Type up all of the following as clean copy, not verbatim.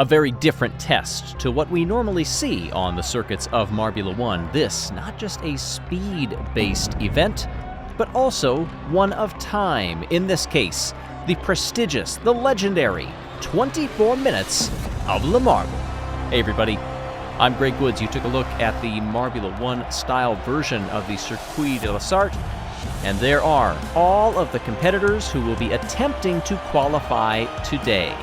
A very different test to what we normally see on the circuits of Marbula 1. This, not just a speed-based event, but also one of time. In this case, the prestigious, the legendary 24 minutes of LeMarble. Hey everybody, I'm Greg Woods. You took a look at the Marbula 1 style version of the Circuit de la Sarthe, and there are all of the competitors who will be attempting to qualify today.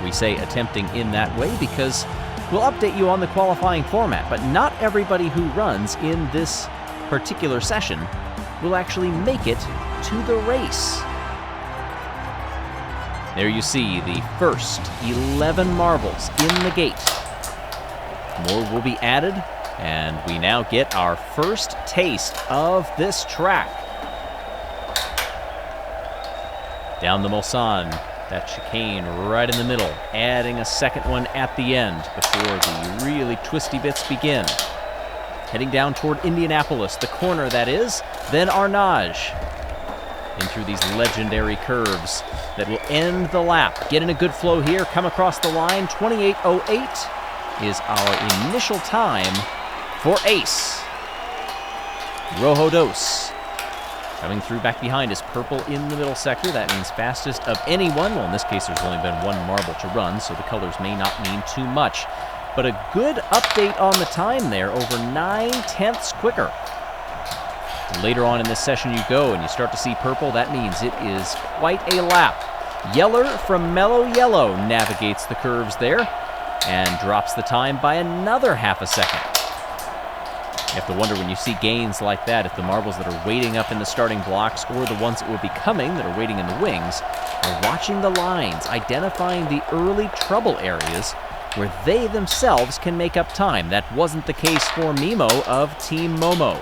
We say attempting in that way because we'll update you on the qualifying format, but not everybody who runs in this particular session will actually make it to the race. There you see the first 11 marbles in the gate. More will be added, and we now get our first taste of this track. Down the Mulsanne, that chicane right in the middle, adding a second one at the end before the really twisty bits begin. Heading down toward Indianapolis, the corner that is, then Arnage. In through these legendary curves that will end the lap. Get in a good flow here, come across the line. 28:08 is our initial time for Ace. Rojo Dos coming through back behind is purple in the middle sector. That means fastest of anyone. Well, in this case, there's only been one marble to run, so the colors may not mean too much. But a good update on the time there, over 9/10 quicker. Later on in this session you go and you start to see purple. That means it is quite a lap. Yeller from Mellow Yellow navigates the curves there and drops the time by another half a second. You have to wonder when you see gains like that if the marbles that are waiting up in the starting blocks or the ones that will be coming that are waiting in the wings are watching the lines, identifying the early trouble areas where they themselves can make up time. That wasn't the case for Mimo of Team Momo.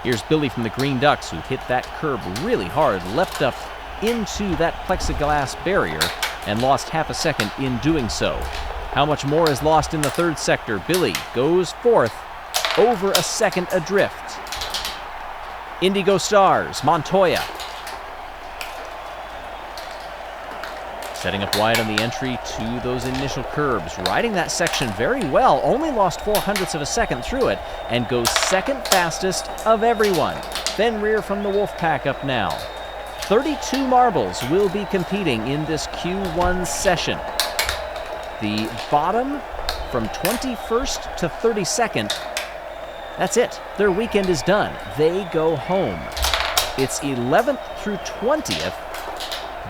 Here's Billy from the Green Ducks, who hit that curb really hard, leapt up into that plexiglass barrier and lost half a second in doing so. How much more is lost in the third sector? Billy goes fourth, over a second adrift. Indigo Stars, Montoya. Setting up wide on the entry to those initial curbs. Riding that section very well, only lost 0.04 of a second through it, and goes second fastest of everyone. Then rear from the Wolfpack up now. 32 marbles will be competing in this Q1 session. The bottom from 21st to 32nd, that's it. Their weekend is done. They go home. It's 11th through 20th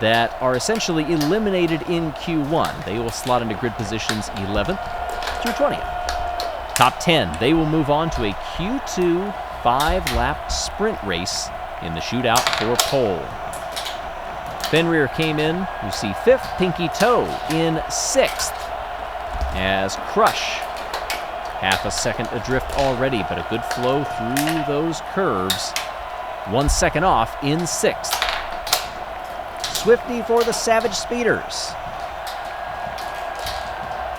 that are essentially eliminated in Q1. They will slot into grid positions 11th through 20th. Top 10, they will move on to a Q2 5-lap sprint race in the shootout for pole. Fenrir came in, you see 5th, Pinky Toe in 6th, as Crush, half a second adrift already, but a good flow through those curves. 1 second off in 6th. Swifty for the Savage Speeders.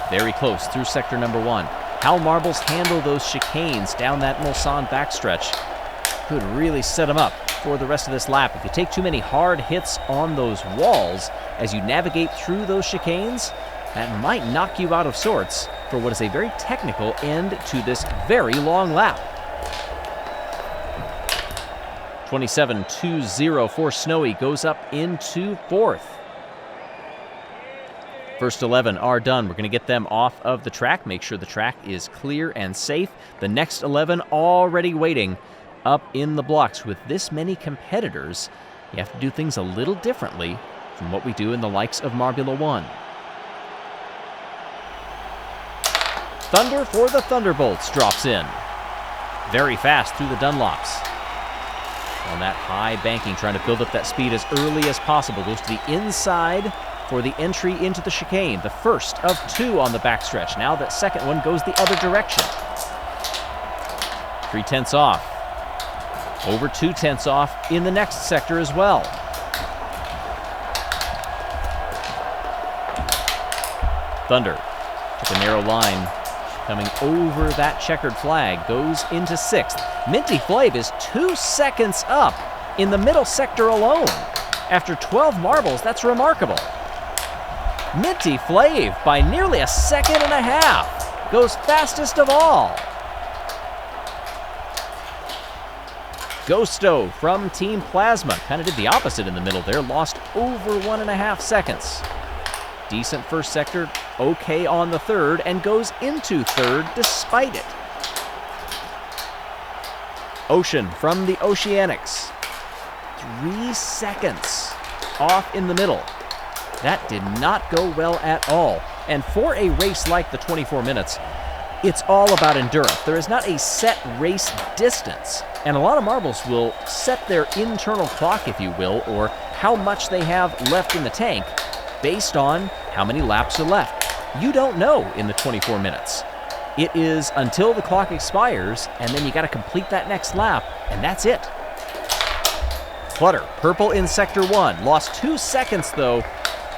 Very close through sector number 1. How marbles handle those chicanes down that Mulsanne backstretch could really set them up for the rest of this lap. If you take too many hard hits on those walls as you navigate through those chicanes, that might knock you out of sorts for what is a very technical end to this very long lap. 27:20 for Snowy goes up into 4th. First 11 are done. We're going to get them off of the track, make sure the track is clear and safe. The next 11 already waiting up in the blocks. With this many competitors, you have to do things a little differently from what we do in the likes of Marbula 1. Thunder for the Thunderbolts drops in. Very fast through the Dunlops. On that high banking, trying to build up that speed as early as possible. Goes to the inside for the entry into the chicane. The first of 2 on the backstretch. Now that second one goes the other direction. 3/10 off. Over 2/10 off in the next sector as well. Thunder took a narrow line coming over that checkered flag, goes into 6th. Minty Flav is 2 seconds up in the middle sector alone. After 12 marbles, that's remarkable. Minty Flav by nearly a second and a half. Goes fastest of all. Ghosto from Team Plasma kind of did the opposite in the middle there. Lost over 1.5 seconds. Decent first sector, okay on the third, and goes into third despite it. Ocean from the Oceanics. 3 seconds off in the middle. That did not go well at all. And for a race like the 24 minutes, it's all about endurance. There is not a set race distance. And a lot of marbles will set their internal clock, if you will, or how much they have left in the tank based on how many laps are left. You don't know in the 24 minutes. It is until the clock expires, and then you got to complete that next lap, and that's it. Clutter, purple in Sector 1. Lost 2 seconds, though,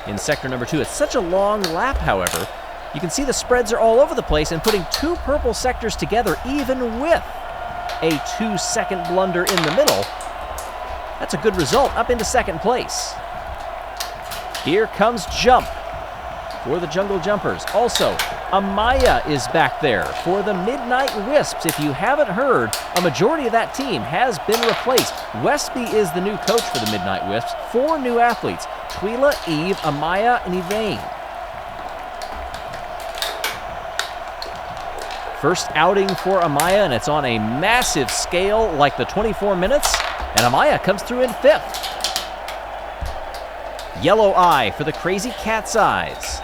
in Sector number 2. It's such a long lap, however. You can see the spreads are all over the place, and putting 2 purple sectors together, even with a 2-second blunder in the middle, that's a good result, up into second place. Here comes Jump for the Jungle Jumpers. Also, Amaya is back there for the Midnight Wisps. If you haven't heard, a majority of that team has been replaced. Westby is the new coach for the Midnight Wisps. 4 new athletes: Twila, Eve, Amaya, and Yvain. First outing for Amaya, and it's on a massive scale like the 24 minutes, and Amaya comes through in 5th. Yellow Eye for the Crazy Cat's Eyes.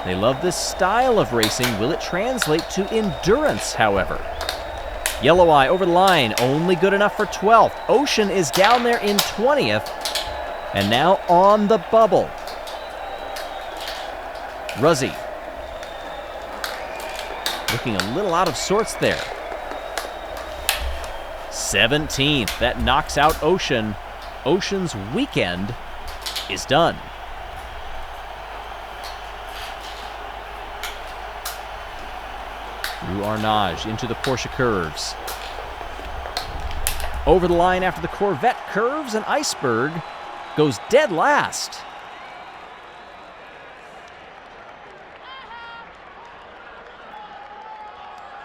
They love this style of racing. Will it translate to endurance, however? Yellow Eye over the line, only good enough for 12th. Ocean is down there in 20th, and now on the bubble. Ruzzy looking a little out of sorts there. 17th, that knocks out Ocean. Ocean's weekend is done. Through Arnage into the Porsche curves. Over the line after the Corvette curves, and Iceberg goes dead last.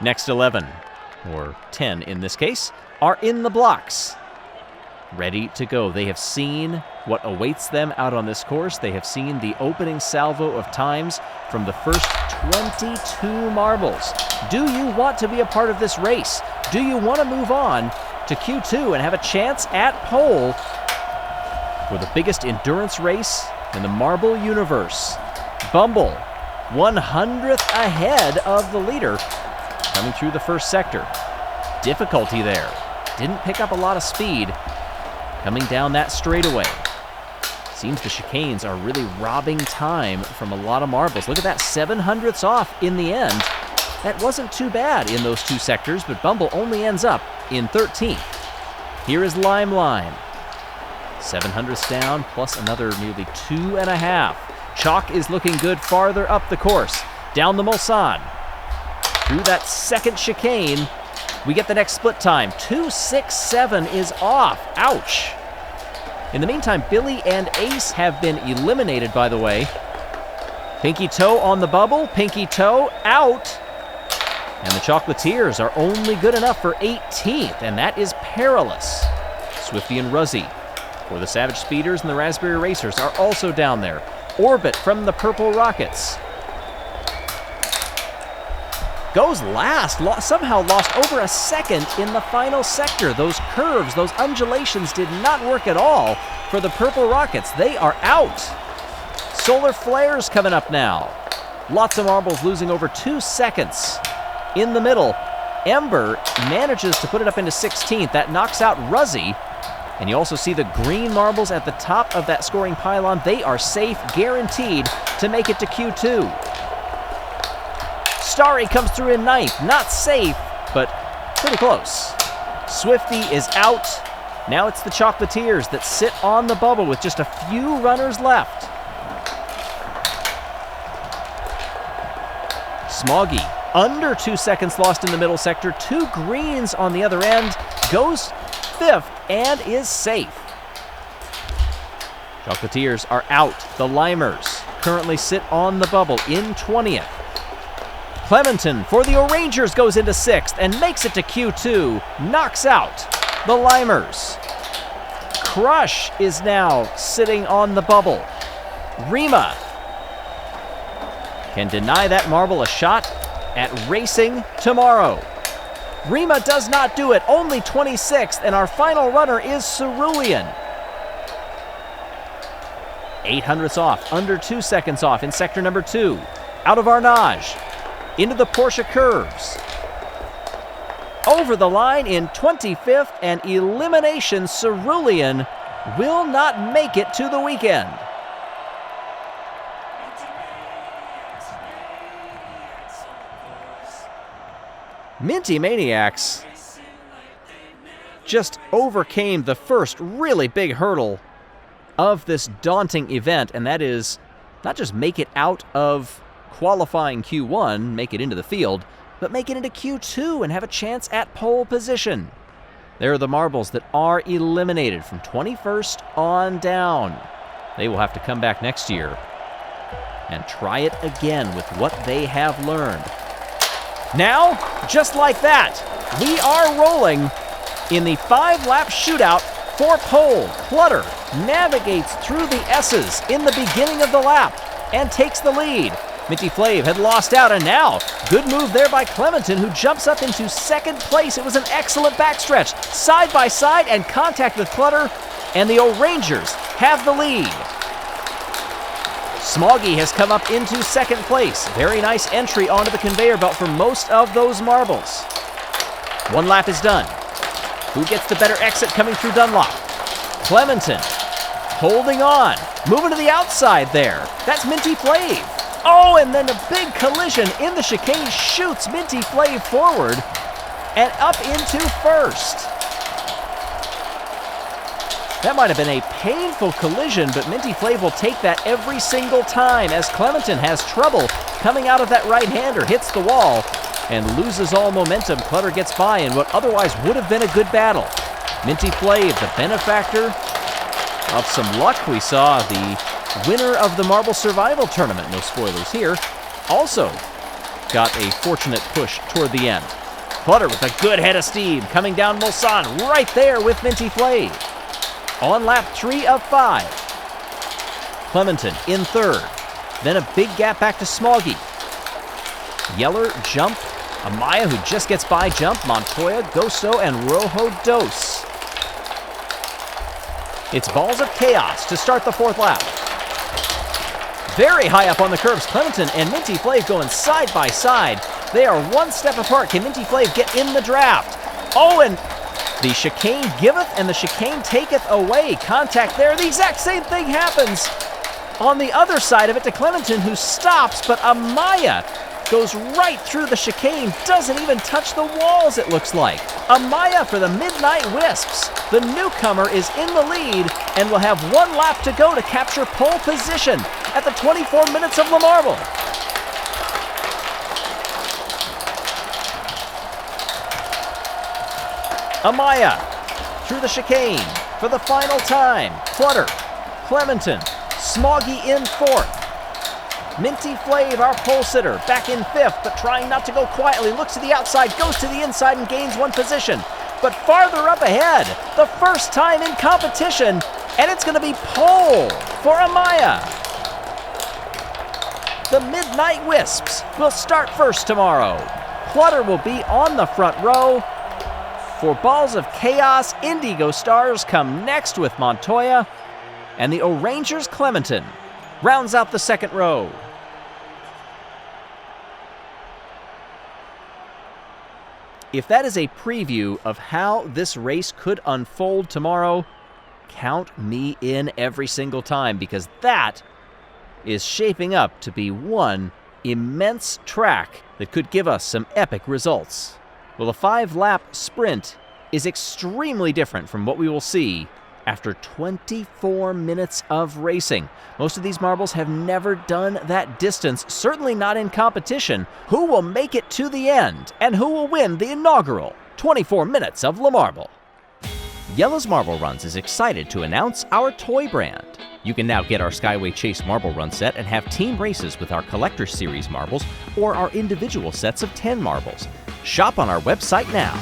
Next 11, or 10 in this case, are in the blocks, ready to go. They have seen what awaits them out on this course. They have seen the opening salvo of times from the first 22 marbles. Do you want to be a part of this race? Do you want to move on to Q2 and have a chance at pole for the biggest endurance race in the marble universe? Bumble, 100th ahead of the leader, coming through the first sector. Difficulty there. Didn't pick up a lot of speed coming down that straightaway. Seems the chicanes are really robbing time from a lot of marbles. Look at that, 700ths off in the end. That wasn't too bad in those 2 sectors, but Bumble only ends up in 13th. Here is Limeline. 700ths down, plus another nearly 2.5. Chalk is looking good farther up the course. Down the Mulsanne. Through that second chicane, we get the next split time. 2:06.7 is off. Ouch. In the meantime, Billy and Ace have been eliminated, by the way. Pinky Toe on the bubble. Pinky Toe out. And the Chocolatiers are only good enough for 18th, and that is perilous. Swifty and Ruzzy for the Savage Speeders and the Raspberry Racers are also down there. Orbit from the Purple Rockets goes last, somehow lost over a second in the final sector. Those curves, those undulations did not work at all for the Purple Rockets. They are out. Solar Flares coming up now. Lots of marbles losing over 2 seconds. In the middle, Ember manages to put it up into 16th. That knocks out Ruzzy. And you also see the green marbles at the top of that scoring pylon. They are safe, guaranteed to make it to Q2. Starry comes through in 9th. Not safe, but pretty close. Swifty is out. Now it's the Chocolatiers that sit on the bubble with just a few runners left. Smoggy, under 2 seconds lost in the middle sector. 2 greens on the other end. Goes 5th and is safe. Chocolatiers are out. The Limers currently sit on the bubble in 20th. Clementon for the O'Rangers goes into 6th and makes it to Q2, knocks out the Limers. Crush is now sitting on the bubble. Rima can deny that marble a shot at racing tomorrow. Rima does not do it, only 26th, and our final runner is Cerulean. 0.08 off, under 2 seconds off in sector number 2. Out of Arnage, into the Porsche curves. Over the line in 25th, and elimination Cerulean will not make it to the weekend. Minty Maniacs just overcame the first really big hurdle of this daunting event, and that is not just make it out of qualifying Q1, make it into the field, but make it into Q2 and have a chance at pole position. There are the marbles that are eliminated from 21st on down. They will have to come back next year and try it again with what they have learned. Now, just like that, we are rolling in the 5-lap shootout for pole. Clutter navigates through the S's in the beginning of the lap and takes the lead. Minty Flav had lost out, and now, good move there by Clementon, who jumps up into 2nd place. It was an excellent backstretch. Side by side and contact with Clutter, and the O'Rangers have the lead. Smoggy has come up into 2nd place. Very nice entry onto the conveyor belt for most of those marbles. 1 lap is done. Who gets the better exit coming through Dunlop? Clementon holding on. Moving to the outside there. That's Minty Flav. Oh, and then a big collision in the chicane shoots Minty Flav forward and up into 1st. That might have been a painful collision, but Minty Flav will take that every single time as Clementon has trouble coming out of that right-hander, hits the wall, and loses all momentum. Clutter gets by in what otherwise would have been a good battle. Minty Flav, the benefactor of some luck. We saw the winner of the Marble Survival Tournament, no spoilers here, also got a fortunate push toward the end. Clutter with a good head of steam coming down Mulsanne right there with Minty Flav. On lap 3 of 5. Clementon in 3rd. Then a big gap back to Smoggy. Yeller, Jump, Amaya, who just gets by Jump, Montoya, Goso, and Rojo Dos. It's Balls of Chaos to start the 4th lap. Very high up on the curves, Clementon and Minty Flav going side by side. They are 1 step apart. Can Minty Flav get in the draft? Oh, and the chicane giveth and the chicane taketh away. Contact there. The exact same thing happens on the other side of it to Clementon, who stops, but Amaya goes right through the chicane, doesn't even touch the walls, it looks like. Amaya for the Midnight Wisps. The newcomer is in the lead and will have 1 lap to go to capture pole position at the 24 minutes of LeMarble. Amaya through the chicane for the final time. Clutter, Clementon, Smoggy in 4th. Minty Flav, our pole sitter, back in 5th, but trying not to go quietly. Looks to the outside, goes to the inside and gains 1 position. But farther up ahead, the first time in competition, and it's going to be pole for Amaya. The Midnight Wisps will start first tomorrow. Clutter will be on the front row. For Balls of Chaos, Indigo Stars come next with Montoya, and the O'Rangers Clementon rounds out the 2nd row. If that is a preview of how this race could unfold tomorrow, count me in every single time, because that is shaping up to be one immense track that could give us some epic results. Well, a 5-lap sprint is extremely different from what we will see after 24 minutes of racing. Most of these marbles have never done that distance, certainly not in competition. Who will make it to the end, and who will win the inaugural 24 minutes of LeMarble? Jelle's Marble Runs is excited to announce our toy brand. You can now get our Skyway Chase Marble Run set and have team races with our Collector Series marbles or our individual sets of 10 marbles. Shop on our website now.